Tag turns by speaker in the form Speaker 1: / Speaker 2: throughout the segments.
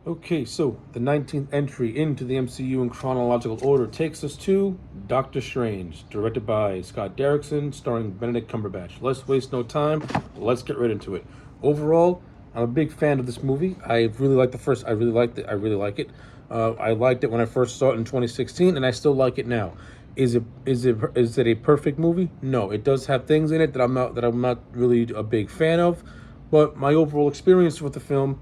Speaker 1: Okay, so the 19th entry into the MCU in chronological order takes us to Doctor Strange, directed by Scott Derrickson, starring Benedict Cumberbatch. Let's waste no time. Let's get right into it. Overall, I'm a big fan of this movie. I really like the first. I really liked it. I really like it. I liked it when I first saw it in 2016, and I still like it now. Is it a perfect movie? No, it does have things in it that I'm not really a big fan of, but my overall experience with the film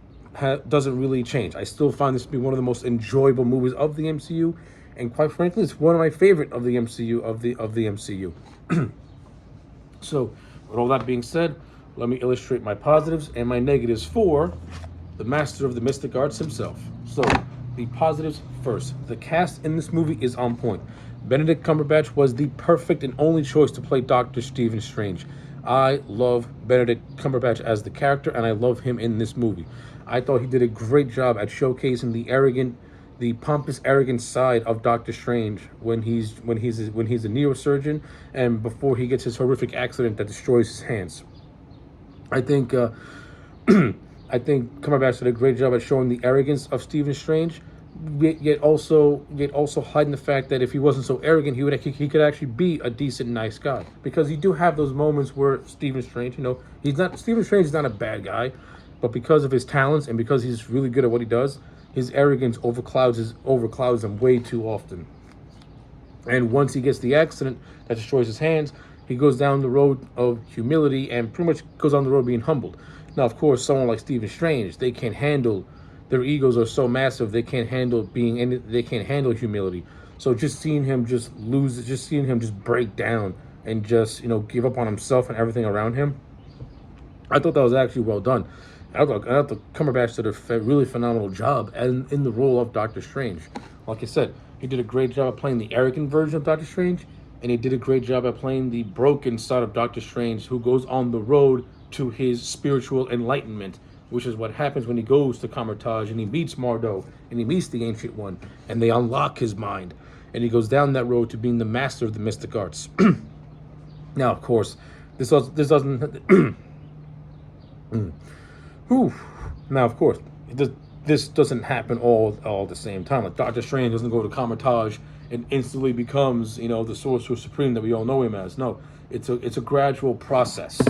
Speaker 1: doesn't really change. I still find this to be one of the most enjoyable movies of the MCU, and quite frankly, it's one of my favorite of the MCU MCU. So, with all that being said, let me illustrate my positives and my negatives for the master of the mystic arts himself. So, the positives first. The cast in this movie is on point. Benedict Cumberbatch was the perfect and only choice to play Dr. Stephen Strange. I love Benedict Cumberbatch as the character, and I love him in this movie. I thought he did a great job at showcasing the pompous, arrogant side of Doctor Strange when he's a neurosurgeon and before he gets his horrific accident that destroys his hands. I think I think Cumberbatch did a great job at showing the arrogance of Stephen Strange, yet also hiding the fact that if he wasn't so arrogant, he could actually be a decent, nice guy. Because you do have those moments where Stephen Strange, Stephen Strange is not a bad guy, but because of his talents and because he's really good at what he does, his arrogance overclouds him way too often. And once he gets the accident that destroys his hands, he goes down the road of humility and pretty much goes on the road being humbled. Now, of course, someone like Stephen Strange, they can't handle their egos are so massive they can't handle humility. So just seeing him just break down and just give up on himself and everything around him, I thought that was actually well done. I thought Cumberbatch did a really phenomenal job in the role of Doctor Strange. Like I said, he did a great job at playing the arrogant version of Doctor Strange, and he did a great job at playing the broken side of Doctor Strange, who goes on the road to his spiritual enlightenment, which is what happens when he goes to Kamertage and he meets Mardo and he meets the Ancient One, and they unlock his mind, and he goes down that road to being the master of the mystic arts. Now, of course, this doesn't. Whew. Now, of course, this doesn't happen all at the same time. Like Doctor Strange doesn't go to Kamertage and instantly becomes, the Sorcerer Supreme that we all know him as. No, it's a gradual process.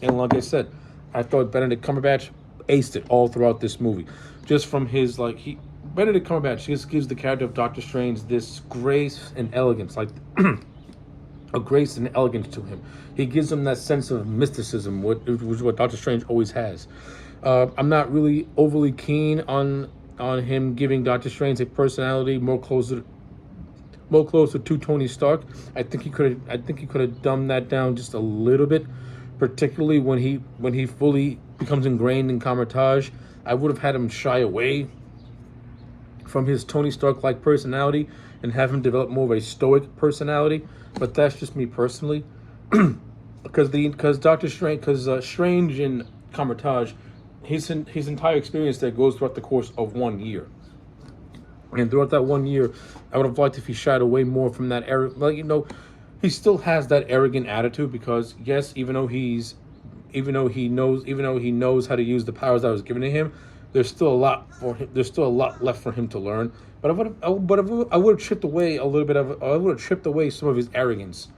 Speaker 1: And like I said, I thought Benedict Cumberbatch aced it all throughout this movie. Just from his Benedict Cumberbatch just gives the character of Doctor Strange this grace and elegance, like a grace and elegance to him. He gives him that sense of mysticism, which is what Doctor Strange always has. I'm not really overly keen on him giving Doctor Strange a personality more closer to Tony Stark. I think he could have dumbed that down just a little bit, particularly when he fully becomes ingrained in Kamertage. I would have had him shy away from his Tony Stark-like personality and have him develop more of a stoic personality. But that's just me personally, because Strange in Kamertage, his entire experience there goes throughout the course of 1 year. And throughout that 1 year, I would have liked if he shied away more from that era. He still has that arrogant attitude because yes, even though he knows how to use the powers that was given to him, there's still a lot left for him to learn. But I would have chipped away some of his arrogance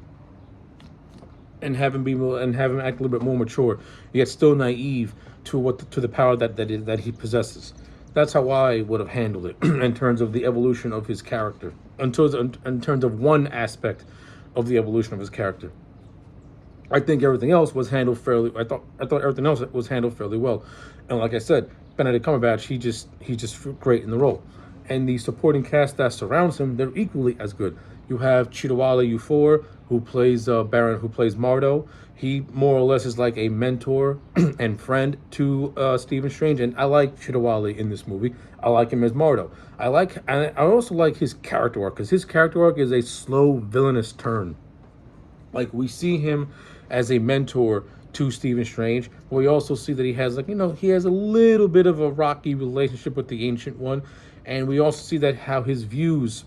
Speaker 1: and have him act a little bit more mature, yet still naive to the power that he possesses. That's how I would have handled it in terms of the evolution of his character, in terms of one aspect of the evolution of his character. I think everything else was handled fairly. I thought everything else was handled fairly well, and like I said, Benedict Cumberbatch, he's just great in the role, and the supporting cast that surrounds him, they're equally as good. You have Chiwetel Ejiofor, who plays Baron, who plays Mardo. He more or less is like a mentor and friend to Stephen Strange, and I like Chiwetel in this movie. I like him as Mardo. I also like his character arc, because his character arc is a slow villainous turn. Like, we see him as a mentor to Stephen Strange, but we also see that he has a little bit of a rocky relationship with the Ancient One, and we also see that how his views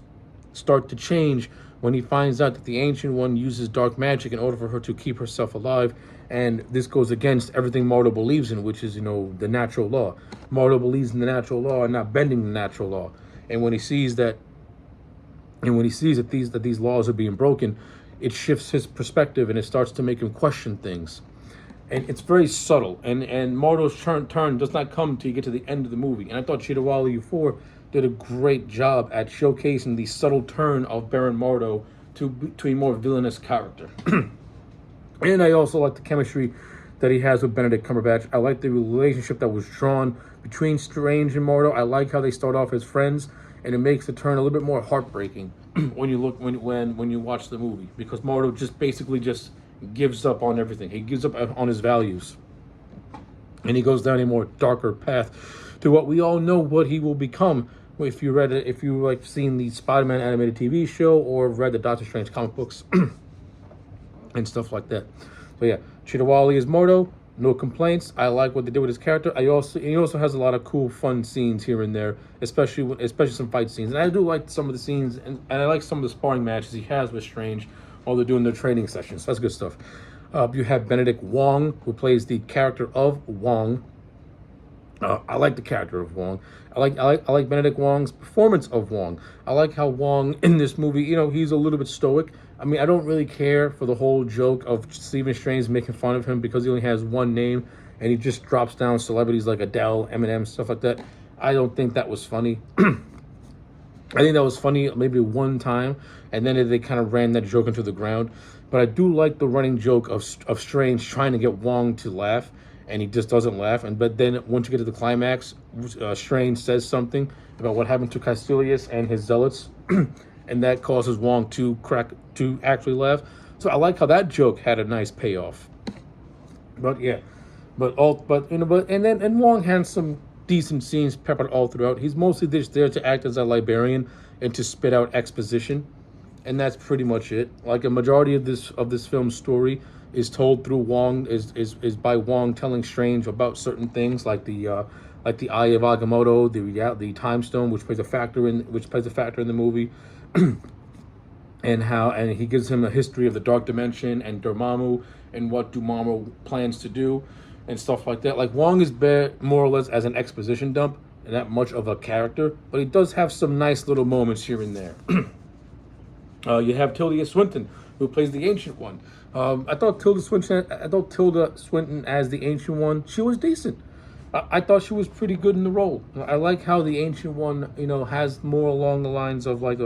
Speaker 1: start to change when he finds out that the Ancient One uses dark magic in order for her to keep herself alive And this goes against everything Mordo believes in, which is, the natural law. Mordo believes in the natural law and not bending the natural law. And when he sees that, these laws are being broken, it shifts his perspective and it starts to make him question things. And it's very subtle. And Mordo's turn does not come till you get to the end of the movie. And I thought Chidawali 4 did a great job at showcasing the subtle turn of Baron Mordo to a more villainous character. And I also like the chemistry that he has with Benedict Cumberbatch. I like the relationship that was drawn between Strange and Mordo. I like how they start off as friends, and it makes the turn a little bit more heartbreaking when you watch the movie, because Mordo just basically just gives up on everything. He gives up on his values, and he goes down a more darker path to what we all know what he will become. If you seen the Spider-Man animated TV show or read the Doctor Strange comic books and stuff like that. So yeah, Chidawali is Mordo. No complaints. I like what they did with his character. He also has a lot of cool, fun scenes here and there, especially some fight scenes. And I do like some of the scenes, and I like some of the sparring matches he has with Strange while they're doing their training sessions. So that's good stuff. You have Benedict Wong, who plays the character of Wong. I like the character of Wong. I like Benedict Wong's performance of Wong. I like how Wong in this movie, he's a little bit stoic. I mean, I don't really care for the whole joke of Stephen Strange making fun of him because he only has one name and he just drops down celebrities like Adele, Eminem, stuff like that. I don't think that was funny. I think that was funny maybe one time, and then they kind of ran that joke into the ground. But I do like the running joke of Strange trying to get Wong to laugh, and he just doesn't laugh. But then once you get to the climax, Strange says something about what happened to Caecilius and his zealots, and that causes Wong to actually laugh. So I like how that joke had a nice payoff. But yeah, and Wong had some decent scenes peppered all throughout. He's mostly just there to act as a librarian and to spit out exposition, and that's pretty much it. Like a majority of this film's story is told through Wong, is by Wong telling Strange about certain things, like the Eye of Agamotto, the Time Stone, which plays a factor in the movie, and he gives him a history of the Dark Dimension and Dormammu and what Dormammu plans to do and stuff like that. Like, Wong is more or less as an exposition dump and not much of a character, but he does have some nice little moments here and there. You have Tilda Swinton, who plays the Ancient One. I thought Tilda Swinton as the Ancient One, she was decent. I thought she was pretty good in the role. I like how the Ancient One, has more along the lines of like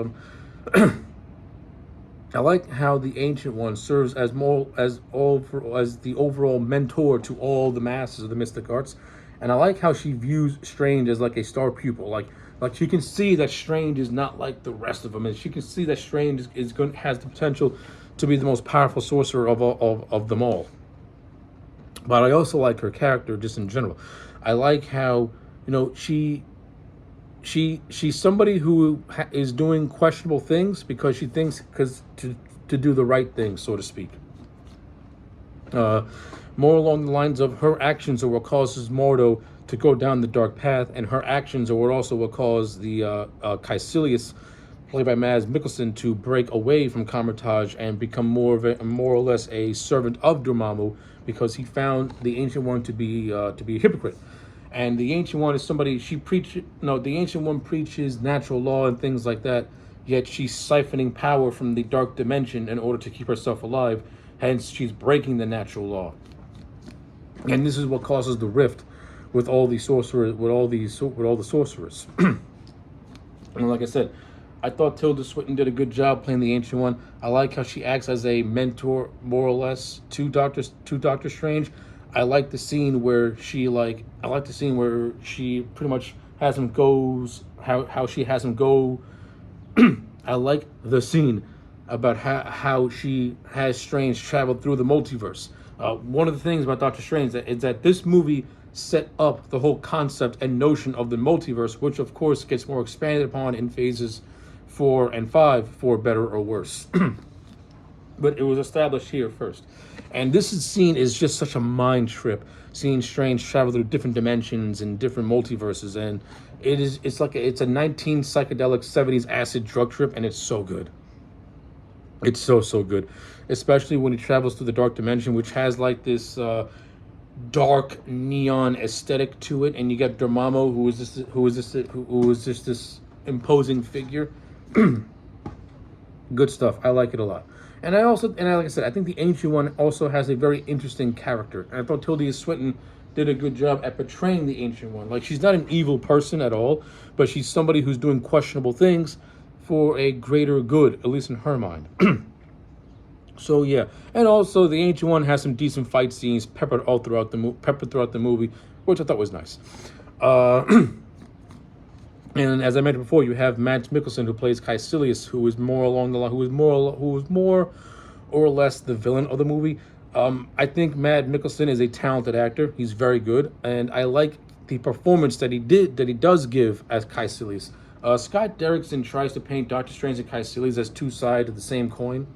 Speaker 1: I like how the Ancient One serves as the overall mentor to all the masters of the mystic arts, and I like how she views Strange as like a star pupil. Like she can see that Strange is not like the rest of them, and she can see that Strange has the potential to be the most powerful sorcerer of them all. But I also like her character just in general. I like how she's somebody who is doing questionable things because she thinks to do the right thing, so to speak. More along the lines of her actions are what causes Mordo to go down the dark path, and her actions are what cause the Caecilius, played by Mads Mikkelsen, to break away from Kamar-Taj and become more or less a servant of Dormammu, because he found the Ancient One to be a hypocrite. And the Ancient One is somebody, the Ancient One preaches natural law and things like that, yet she's siphoning power from the Dark Dimension in order to keep herself alive. Hence, she's breaking the natural law. And this is what causes the rift with all the sorcerers, with all the sorcerers. And like I said, I thought Tilda Swinton did a good job playing the Ancient One. I like how she acts as a mentor, more or less, to Doctor Strange. I like the scene where she pretty much has him how she has him go. I like the scene about how she has Strange travel through the multiverse. One of the things about Doctor Strange is that this movie set up the whole concept and notion of the multiverse, which of course gets more expanded upon in phases 4 and 5, for better or worse. But it was established here first. And this scene is just such a mind trip, seeing Strange travel through different dimensions and different multiverses, and it's a 19 psychedelic 70s acid drug trip, and it's so good. It's so good. especially when he travels through the dark dimension, which has like this dark neon aesthetic to it, and you get Dormammu, who is just this imposing figure. Good stuff. I like it a lot. Like I said, I think the Ancient One also has a very interesting character. And I thought Tilda Swinton did a good job at portraying the Ancient One. Like, she's not an evil person at all, but she's somebody who's doing questionable things for a greater good, at least in her mind. So yeah, and also the Ancient One has some decent fight scenes peppered throughout the movie, which I thought was nice. And as I mentioned before, you have Mads Mikkelsen, who plays Caecilius, who is more along the line, who is more or less the villain of the movie. I think Mads Mikkelsen is a talented actor. He's very good, and I like the performance that he does give as Caecilius. Scott Derrickson tries to paint Doctor Strange and Caecilius as two sides of the same coin,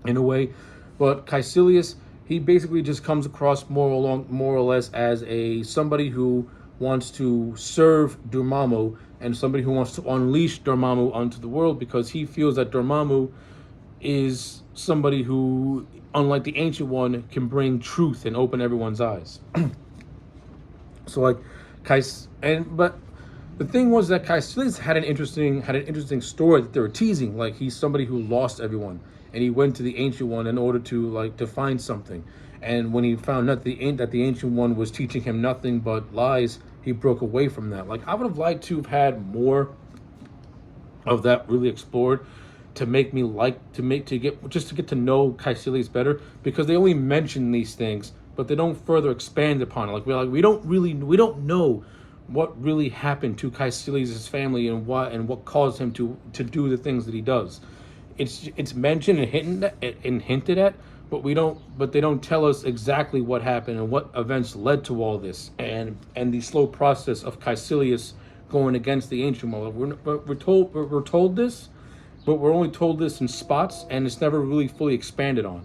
Speaker 1: in a way, but Caecilius, he basically just comes across more or less as somebody who wants to serve Dormammu and somebody who wants to unleash Dormammu onto the world, because he feels that Dormammu is somebody who, unlike the Ancient One, can bring truth and open everyone's eyes. So like, but the thing was that Caecilius had an interesting story that they were teasing. Like, he's somebody who lost everyone, and he went to the Ancient One in order to find something. And when he found out that the Ancient One was teaching him nothing but lies, he broke away from that. Like, I would have liked to have had more of that really explored, to make me to get to know Caecilius better, because they only mention these things, but they don't further expand upon it. We don't know what really happened to Caecilius' family and what caused him to do the things that he does. It's mentioned and hinted at, but they don't tell us exactly what happened and what events led to all this, and the slow process of Caecilius going against the Ancient One. We're told this, but we're only told this in spots, and it's never really fully expanded on,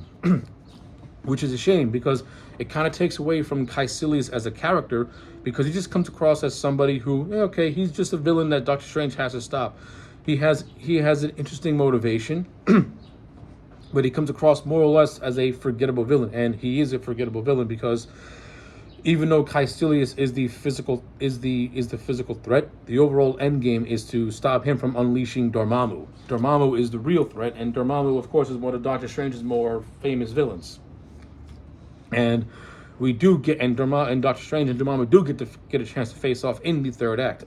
Speaker 1: which is a shame, because it kind of takes away from Caecilius as a character, because he just comes across as somebody who, okay, he's just a villain that Doctor Strange has to stop. He has an interesting motivation, but he comes across more or less as a forgettable villain, and he is a forgettable villain because even though Caecilius is the physical threat, the overall end game is to stop him from unleashing Dormammu. Dormammu is the real threat, and Dormammu, of course, is one of Doctor Strange's more famous villains. And we do get and Doctor Strange and Dormammu do get a chance to face off in the third act,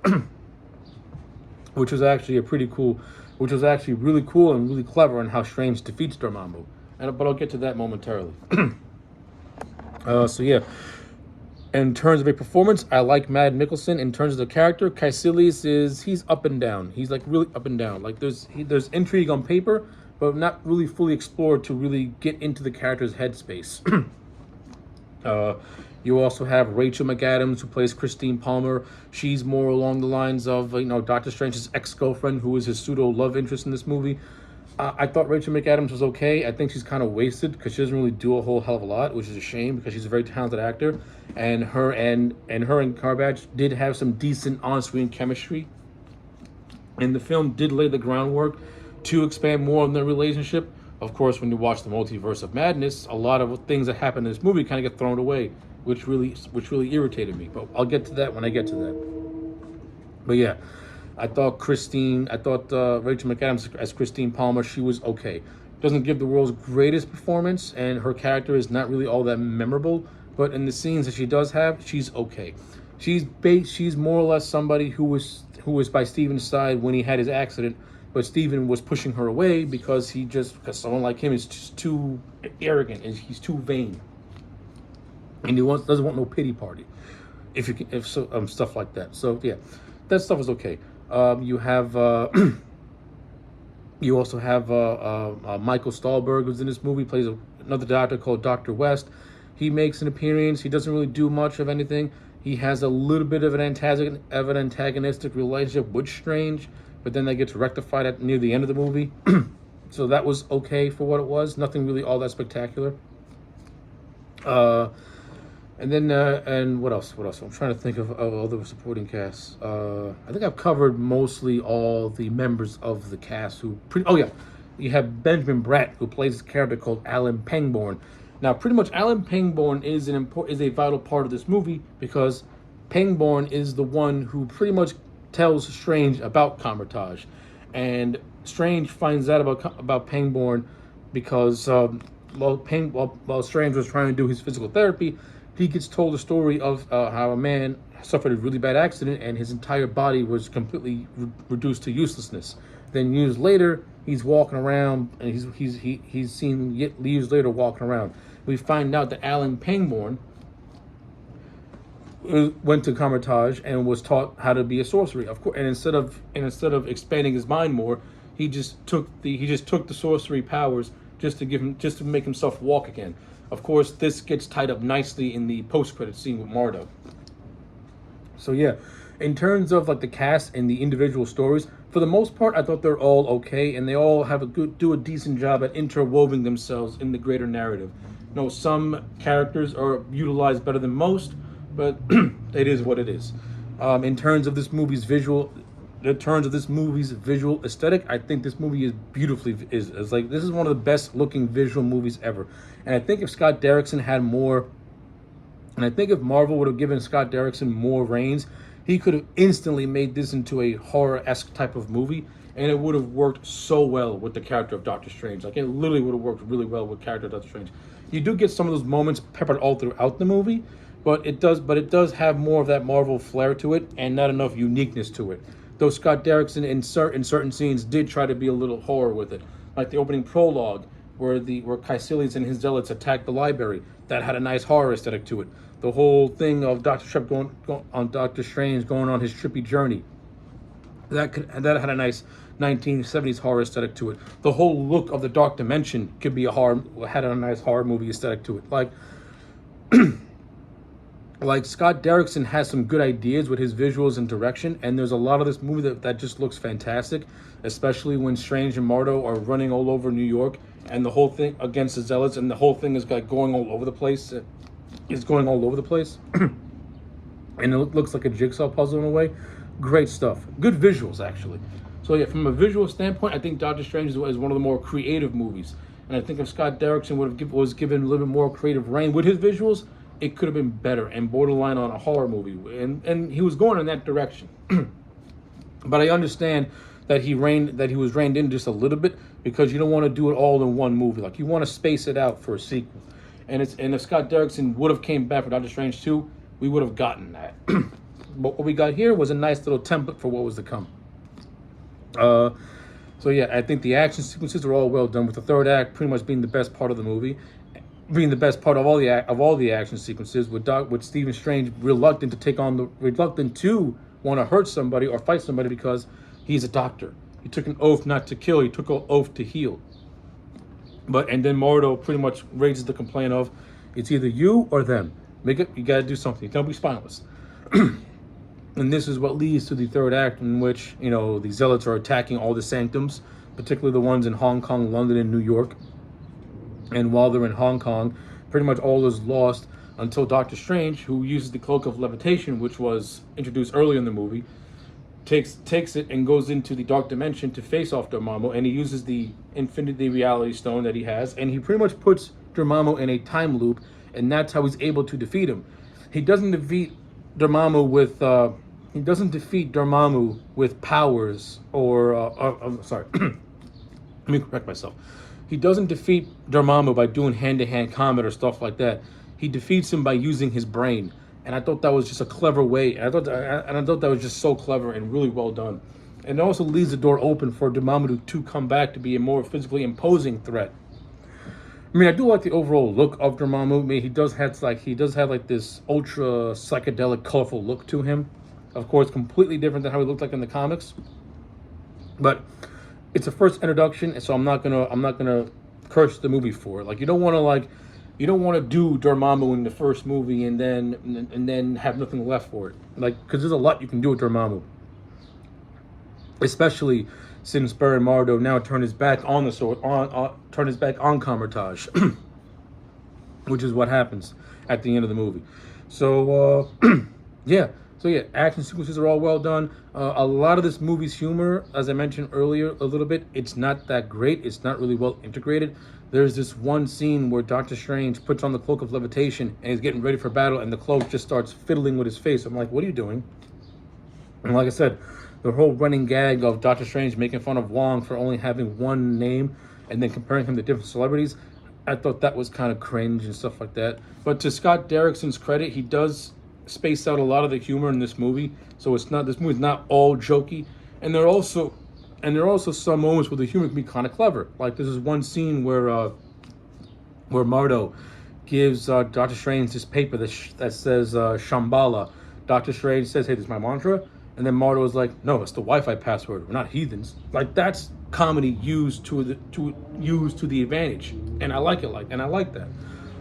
Speaker 1: which was actually really cool and really clever in how Strange defeats Dormammu. But I'll get to that momentarily. So yeah. In terms of a performance, I like Mads Mikkelsen. In terms of the character, Caecilius he's up and down. He's like really up and down. Like there's intrigue on paper, but not really fully explored to really get into the character's headspace. You also have Rachel McAdams, who plays Christine Palmer. She's more along the lines of Doctor Strange's ex-girlfriend, who is his pseudo love interest in this movie. I thought Rachel McAdams was okay. I think she's kind of wasted because she doesn't really do a whole hell of a lot, which is a shame because she's a very talented actor. And her and Cumberbatch did have some decent on-screen chemistry. And the film did lay the groundwork to expand more on their relationship. Of course, when you watch the Multiverse of Madness, a lot of things that happen in this movie kind of get thrown away, which really irritated me. But I'll get to that when I get to that. But yeah. I thought Rachel McAdams as Christine Palmer, she was okay. Doesn't give the world's greatest performance, and her character is not really all that memorable, but in the scenes that she does have, she's okay. She's more or less somebody who was by Steven's side when he had his accident, but Steven was pushing her away because because someone like him is just too arrogant and he's too vain. And he doesn't want no pity party. Stuff like that. So yeah, that stuff is okay. You also have Michael Stahlberg, who's in this movie, plays another doctor called Dr. West. He makes an appearance. He doesn't really do much of anything. He has a little bit of an antagonistic relationship with Strange, but then that gets rectified near the end of the movie. So that was okay for what it was. Nothing really all that spectacular. And then, and what else? I'm trying to think of other supporting casts. I think I've covered mostly all the members of the cast you have Benjamin Bratt, who plays a character called Alan Pangborn. Now, pretty much Alan Pangborn is is a vital part of this movie because Pangborn is the one who pretty much tells Strange about Kamar-Taj, and Strange finds out about Pangborn because while Strange was trying to do his physical therapy, he gets told the story of how a man suffered a really bad accident and his entire body was completely reduced to uselessness. Then years later, he's walking around and he's seen years later walking around. We find out that Alan Pangborn went to Kamar-Taj and was taught how to be a sorcerer. Of course, and instead of expanding his mind more, he just took the sorcery powers just to make himself walk again. Of course, this gets tied up nicely in the post-credit scene with Mardo. So yeah, in terms of like the cast and the individual stories, for the most part, I thought they're all okay, and they all do a decent job at interwoven themselves in the greater narrative. You know, some characters are utilized better than most, but it is what it is. In terms of this movie's visual aesthetic, I think this movie is beautifully is like this is one of the best looking visual movies ever. And I think if Scott Derrickson had more, and I think if Marvel would have given Scott Derrickson more reins, he could have instantly made this into a horror-esque type of movie, and it would have worked so well with the character of Doctor Strange. Like, it literally would have worked really well with the character of Doctor Strange. You do get some of those moments peppered all throughout the movie, but it does have more of that Marvel flair to it, and not enough uniqueness to it. Though Scott Derrickson in certain scenes did try to be a little horror with it, like the opening prologue where Caecilius and his zealots attacked the library. That had a nice horror aesthetic to it. The whole thing of Doctor Strange going on his trippy journey, that had a nice 1970s horror aesthetic to it. The whole look of the Dark Dimension had a nice horror movie aesthetic to it. Like Scott Derrickson has some good ideas with his visuals and direction, and there's a lot of this movie that just looks fantastic, especially when Strange and Mardo are running all over New York, and the whole thing against the Zealots, and the whole thing is like going all over the place. It's going all over the place, and it looks like a jigsaw puzzle in a way. Great stuff. Good visuals, actually. So yeah, from a visual standpoint, I think Doctor Strange is one of the more creative movies, and I think if Scott Derrickson was given a little bit more creative reign with his visuals, it could have been better and borderline on a horror movie, and he was going in that direction. But I understand that he was reined in just a little bit because you don't want to do it all in one movie. Like, you want to space it out for a sequel. And if Scott Derrickson would have came back for Doctor Strange 2, we would have gotten that. But what we got here was a nice little template for what was to come. So yeah, I think the action sequences are all well done, with the third act pretty much being the best part of the movie, being the best part of all the action sequences, with Stephen Strange reluctant to want to hurt somebody or fight somebody because he's a doctor. He took an oath not to kill. He took an oath to heal. And then Mordo pretty much raises the complaint of, it's either you or them. You gotta do something. Don't be spineless. And this is what leads to the third act, in which, the Zealots are attacking all the sanctums, particularly the ones in Hong Kong, London, and New York. And while they're in Hong Kong, pretty much all is lost until Doctor Strange, who uses the Cloak of Levitation, which was introduced early in the movie, takes it and goes into the Dark Dimension to face off Dormammu, and he uses the Infinity Reality Stone that he has, and he pretty much puts Dormammu in a time loop, and that's how he's able to defeat him. He doesn't defeat Dormammu with powers or I'm sorry. Let me correct myself. He doesn't defeat Dormammu by doing hand-to-hand combat or stuff like that. He defeats him by using his brain. And I thought that was just a clever way. And I thought that was just so clever and really well done. And it also leaves the door open for Dormammu to come back to be a more physically imposing threat. I mean, I do like the overall look of Dormammu. I mean, he does have this ultra psychedelic, colorful look to him. Of course, completely different than how he looked like in the comics. But it's a first introduction, and so I'm not gonna curse the movie for it. Like, you don't want to do Dormammu in the first movie and then have nothing left for it. Like, because there's a lot you can do with Dormammu, especially since Baron Mardo now turned his back on the sword, turned his back on Kamar-Taj, which is what happens at the end of the movie. So yeah, So yeah, action sequences are all well done. A lot of this movie's humor, as I mentioned earlier a little bit, it's not that great. It's not really well integrated. There's this one scene where Doctor Strange puts on the cloak of levitation and he's getting ready for battle, and the cloak just starts fiddling with his face. I'm like, what are you doing? And like I said, the whole running gag of Doctor Strange making fun of Wong for only having one name and then comparing him to different celebrities, I thought that was kind of cringe and stuff like that. But to Scott Derrickson's credit, he does space out a lot of the humor in this movie, so it's not this movie's not all jokey. And there are also some moments where the humor can be kind of clever. Like this is one scene where Mardo gives Doctor Strange this paper that says Shambhala. Doctor Strange says, "Hey, this is my mantra," and then Mardo is like, "No, it's the Wi-Fi password. We're not heathens." Like that's comedy used to the advantage, and I like that.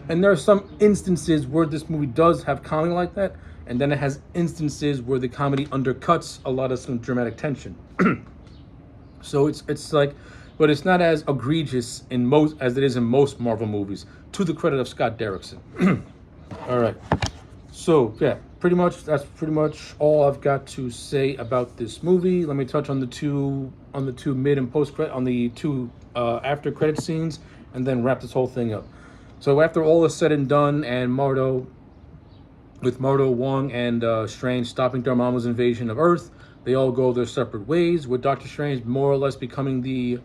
Speaker 1: And there are some instances where this movie does have comedy like that, and then it has instances where the comedy undercuts a lot of some dramatic tension. So it's like, but it's not as egregious in most as it is in most Marvel movies. To the credit of Scott Derrickson. All right. So yeah, that's pretty much all I've got to say about this movie. Let me touch on the two mid and post credit on the two after credit scenes, and then wrap this whole thing up. So after all is said and done, and Mardo, Wong, and Strange stopping Dormammu's invasion of Earth, they all go their separate ways, with Doctor Strange more or less becoming the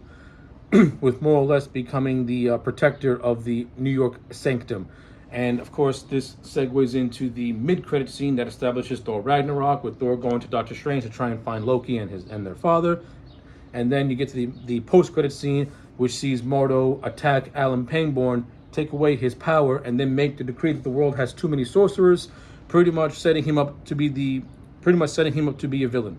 Speaker 1: protector of the New York Sanctum. And of course, this segues into the mid-credit scene that establishes Thor Ragnarok, with Thor going to Doctor Strange to try and find Loki and their father. And then you get to the post-credit scene, which sees Mordo attack Alan Pangborn, take away his power, and then make the decree that the world has too many sorcerers, pretty much setting him up to be a villain.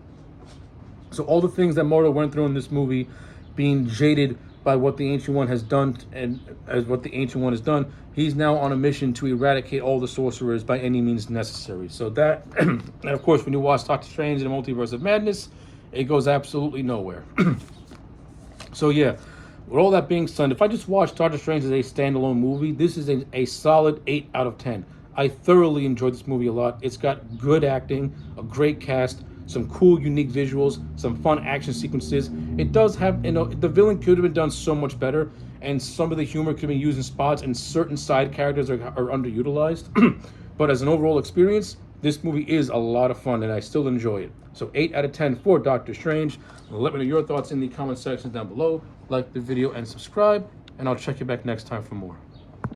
Speaker 1: So all the things that Mordo went through in this movie, being jaded by what the Ancient One has done, and as what the Ancient One has done, he's now on a mission to eradicate all the sorcerers by any means necessary. So that, and of course, when you watch Doctor Strange in the Multiverse of Madness, it goes absolutely nowhere. So yeah, with all that being said, if I just watch Doctor Strange as a standalone movie, this is a solid 8 out of 10. I thoroughly enjoyed this movie a lot. It's got good acting, a great cast, some cool, unique visuals, some fun action sequences. It does have, the villain could have been done so much better, and some of the humor could be used in spots, and certain side characters are underutilized. But as an overall experience, this movie is a lot of fun, and I still enjoy it. So 8 out of 10 for Doctor Strange. Let me know your thoughts in the comment section down below. Like the video and subscribe, and I'll check you back next time for more.